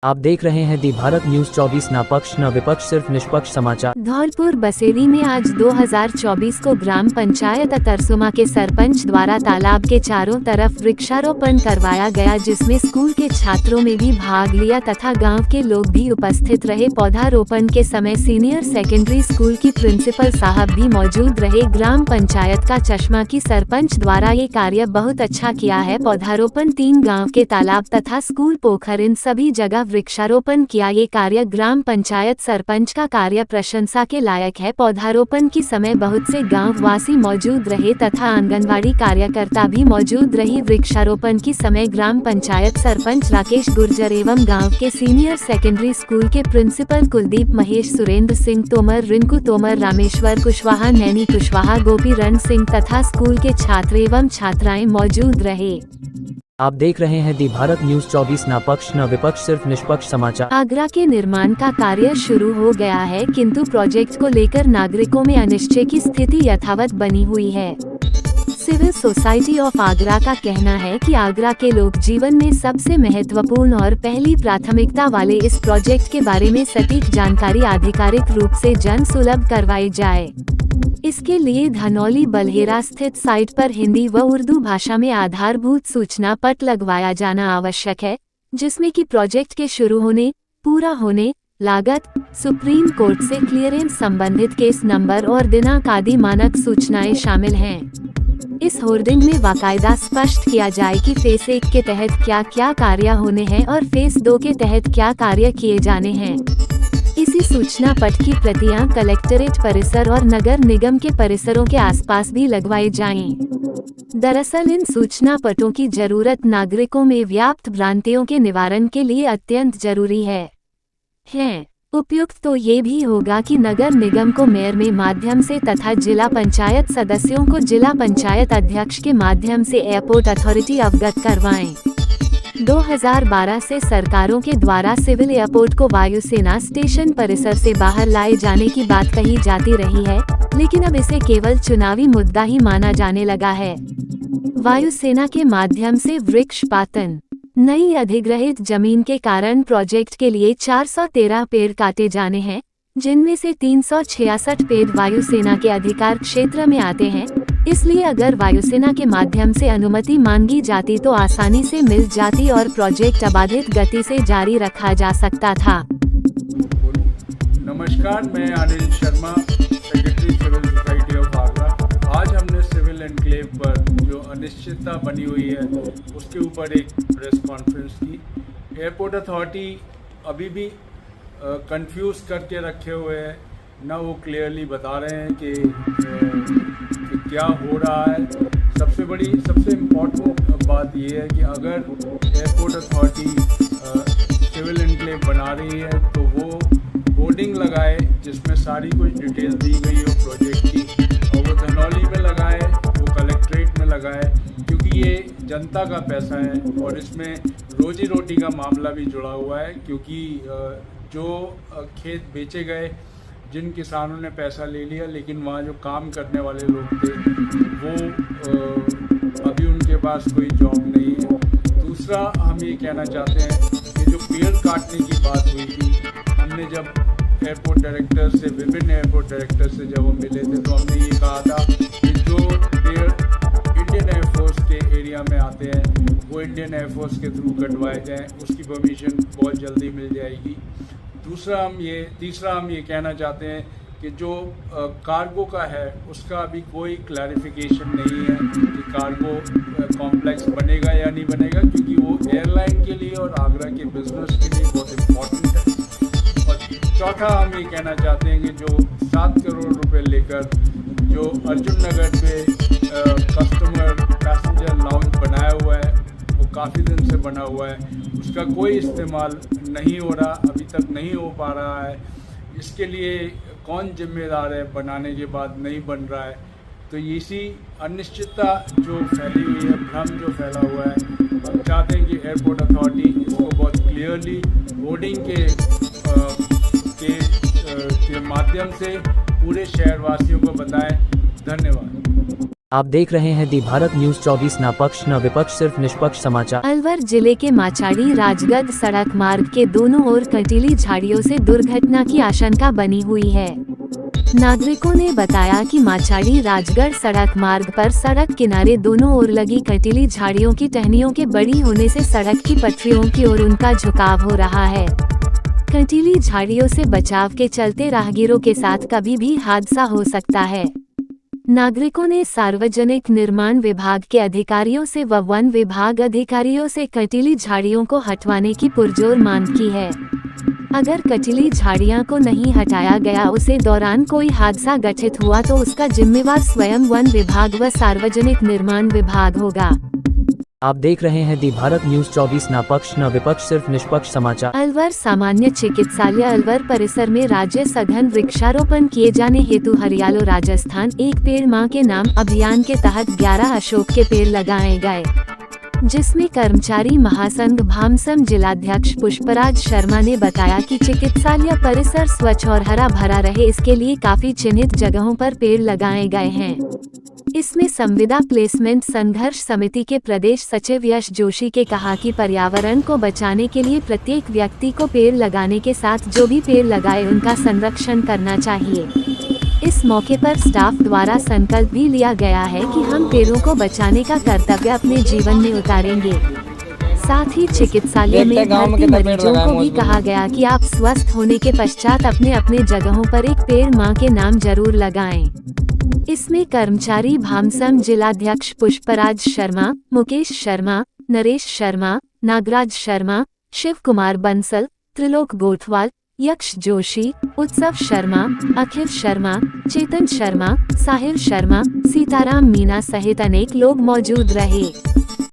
आप देख रहे हैं दी भारत न्यूज 24 ना पक्ष न विपक्ष सिर्फ निष्पक्ष समाचार। धौलपुर बसेली में आज 2024 को ग्राम पंचायत तरसुमा के सरपंच द्वारा तालाब के चारों तरफ वृक्षारोपण करवाया गया, जिसमें स्कूल के छात्रों ने भी भाग लिया तथा गांव के लोग भी उपस्थित रहे। पौधारोपण के समय सीनियर सेकेंडरी स्कूल की प्रिंसिपल साहब भी मौजूद रहे। ग्राम पंचायत का चश्मा की सरपंच द्वारा ये कार्य बहुत अच्छा किया है। पौधारोपण 3 गाँव के तालाब तथा स्कूल पोखर इन सभी जगह वृक्षारोपण किया। ये कार्य ग्राम पंचायत सरपंच का कार्य प्रशंसा के लायक है। पौधारोपण के समय बहुत से गाँव वासी मौजूद रहे तथा आंगनवाड़ी कार्यकर्ता भी मौजूद रही। वृक्षारोपण के समय ग्राम पंचायत सरपंच राकेश गुर्जर एवं गांव के सीनियर सेकेंडरी स्कूल के प्रिंसिपल कुलदीप महेश, सुरेंद्र सिंह तोमर, रिंकू तोमर, रामेश्वर कुशवाहा, नैनी कुशवाहा, गोपी रण सिंह तथा स्कूल के छात्र एवं छात्राएं मौजूद रहे। आप देख रहे हैं दी भारत न्यूज 24 ना पक्ष न विपक्ष सिर्फ निष्पक्ष समाचार। आगरा के निर्माण का कार्य शुरू हो गया है, किंतु प्रोजेक्ट को लेकर नागरिकों में अनिश्चय की स्थिति यथावत बनी हुई है। सिविल सोसाइटी ऑफ आगरा का कहना है कि आगरा के लोग जीवन में सबसे महत्वपूर्ण और पहली प्राथमिकता वाले इस प्रोजेक्ट के बारे में सटीक जानकारी आधिकारिक रूप से जन सुलभ करवाई जाए। इसके लिए धनौली बल्हेरा स्थित साइट पर हिंदी व उर्दू भाषा में आधारभूत सूचना पट लगवाया जाना आवश्यक है, जिसमें कि प्रोजेक्ट के शुरू होने, पूरा होने, लागत, सुप्रीम कोर्ट से क्लियरेंस, संबंधित केस नंबर और दिनांक आदि मानक सूचनाएं शामिल हैं। इस होर्डिंग में बाकायदा स्पष्ट किया जाए कि फेस 1 के तहत क्या क्या कार्य होने हैं और फेस 2 के तहत क्या कार्य किए जाने हैं। इसी सूचना पट की प्रतियां कलेक्टरेट परिसर और नगर निगम के परिसरों के आसपास भी लगवाई जाएं। दरअसल इन सूचना पटों की जरूरत नागरिकों में व्याप्त भ्रांतियों के निवारण के लिए अत्यंत जरूरी है। उपयुक्त तो ये भी होगा कि नगर निगम को मेयर में माध्यम से तथा जिला पंचायत सदस्यों को जिला पंचायत अध्यक्ष के माध्यम से एयरपोर्ट अथॉरिटी अवगत करवाएं। 2012 से सरकारों के द्वारा सिविल एयरपोर्ट को वायुसेना स्टेशन परिसर से बाहर लाए जाने की बात कही जाती रही है, लेकिन अब इसे केवल चुनावी मुद्दा ही माना जाने लगा है। वायुसेना के माध्यम से वृक्षपातन। नई अधिग्रहित जमीन के कारण प्रोजेक्ट के लिए 413 पेड़ काटे जाने हैं, जिनमें से 366 पेड़ वायुसेना के अधिकार क्षेत्र में आते हैं। इसलिए अगर वायुसेना के माध्यम से अनुमति मांगी जाती तो आसानी से मिल जाती और प्रोजेक्ट अबाधित गति से जारी रखा जा सकता था। नमस्कार, मैं Anil Sharma, secretary civil society of Agra. आज हमने सिविल एनक्लेव पर जो अनिश्चितता बनी हुई है उसके ऊपर एक प्रेस कॉन्फ्रेंस की। एयरपोर्ट अथॉरिटी अभी भी कंफ्यूज करके रखे हुए हैं, ना वो क्लियरली बता रहे हैं कि क्या हो रहा है। सबसे इम्पोर्टेंट बात ये है कि अगर एयरपोर्ट अथॉरिटी सिविल एनक्लेव बना रही है तो वो होर्डिंग लगाए जिसमें सारी कुछ डिटेल दी गई हो प्रोजेक्ट की, और वो धनौली में लगाए, वो कलेक्ट्रेट में लगाए, क्योंकि ये जनता का पैसा है और इसमें रोजी रोटी का मामला भी जुड़ा हुआ है। क्योंकि जो खेत बेचे गए, जिन किसानों ने पैसा ले लिया, लेकिन वहाँ जो काम करने वाले लोग थे वो अभी उनके पास कोई जॉब नहीं है। दूसरा हम ये कहना चाहते हैं कि जो पेड़ काटने की बात हुई थी, हमने जब एयरपोर्ट डायरेक्टर से, विभिन्न एयरपोर्ट डायरेक्टर से जब हम मिले थे तो हमने ये कहा था कि जो पेड़ इंडियन एयरफोर्स के एरिया में आते हैं वो इंडियन एयरफोर्स के थ्रू कटवाए जाएँ, उसकी परमिशन बहुत जल्दी मिल जाएगी। तीसरा हम ये कहना चाहते हैं कि जो कार्गो का है उसका अभी कोई क्लैरिफिकेशन नहीं है कि कार्गो कॉम्प्लेक्स बनेगा या नहीं बनेगा, क्योंकि वो एयरलाइन के लिए और आगरा के बिजनेस के लिए बहुत इम्पोर्टेंट है। और चौथा हम ये कहना चाहते हैं कि जो 7 करोड़ रुपए लेकर जो अर्जुन नगर पे कस्टमर पैसेंजर लाउंज बनाया हुआ है, वो काफ़ी दिन से बना हुआ है, उसका कोई इस्तेमाल नहीं हो रहा, अभी तक नहीं हो पा रहा है। इसके लिए कौन जिम्मेदार है, बनाने के बाद नहीं बन रहा है। तो इसी अनिश्चितता जो फैली हुई है, भ्रम जो फैला हुआ है, हम चाहते हैं कि एयरपोर्ट अथॉरिटी इसको बहुत क्लियरली होर्डिंग के माध्यम से पूरे शहरवासियों को बताएं। धन्यवाद। आप देख रहे हैं दी भारत न्यूज 24 ना पक्ष न विपक्ष सिर्फ निष्पक्ष समाचार। अलवर जिले के माचाड़ी राजगढ़ सड़क मार्ग के दोनों ओर कटीली झाड़ियों से दुर्घटना की आशंका बनी हुई है। नागरिकों ने बताया कि माचाड़ी राजगढ़ सड़क मार्ग पर सड़क किनारे दोनों ओर लगी कटीली झाड़ियों की टहनियों के बड़ी होने से सड़क की पटरियों की ओर उनका झुकाव हो रहा है। कटीली झाड़ियों से बचाव के चलते राहगीरों के साथ कभी भी हादसा हो सकता है। नागरिकों ने सार्वजनिक निर्माण विभाग के अधिकारियों से व वन विभाग अधिकारियों से कटीली झाड़ियों को हटवाने की पुरजोर मांग की है। अगर कटीली झाड़ियां को नहीं हटाया गया उसे दौरान कोई हादसा घटित हुआ तो उसका जिम्मेवार स्वयं वन विभाग व सार्वजनिक निर्माण विभाग होगा। आप देख रहे हैं दी भारत न्यूज 24 ना पक्ष न विपक्ष सिर्फ निष्पक्ष समाचार। अलवर सामान्य चिकित्सालय अलवर परिसर में राज्य सघन वृक्षारोपण किए जाने हेतु हरियालो राजस्थान एक पेड़ मां के नाम अभियान के तहत 11 अशोक के पेड़ लगाए गए, जिसमें कर्मचारी महासंघ भामसम जिलाध्यक्ष पुष्पराज शर्मा ने बताया कि चिकित्सालय परिसर स्वच्छ और हरा भरा रहे इसके लिए काफी चिन्हित जगहों पर पेड़ लगाए गए हैं। इसमें संविदा प्लेसमेंट संघर्ष समिति के प्रदेश सचिव यश जोशी के कहा कि पर्यावरण को बचाने के लिए प्रत्येक व्यक्ति को पेड़ लगाने के साथ जो भी पेड़ लगाए उनका संरक्षण करना चाहिए। इस मौके पर स्टाफ द्वारा संकल्प भी लिया गया है कि हम पेड़ों को बचाने का कर्तव्य अपने जीवन में उतारेंगे। साथ ही चिकित्सालय में भर्ती मरीजों को भी कहा गया कि आप स्वस्थ होने के पश्चात अपने अपने जगहों पर एक पेड़ मां के नाम जरूर लगाएं। इसमें कर्मचारी भामसम जिलाध्यक्ष पुष्पराज शर्मा, मुकेश शर्मा, नरेश शर्मा, नागराज शर्मा, शिव कुमार बंसल, त्रिलोक गोठवाल, यक्ष जोशी, उत्सव शर्मा, अखिल शर्मा, चेतन शर्मा, साहिल शर्मा, सीताराम मीना सहित अनेक लोग मौजूद रहे।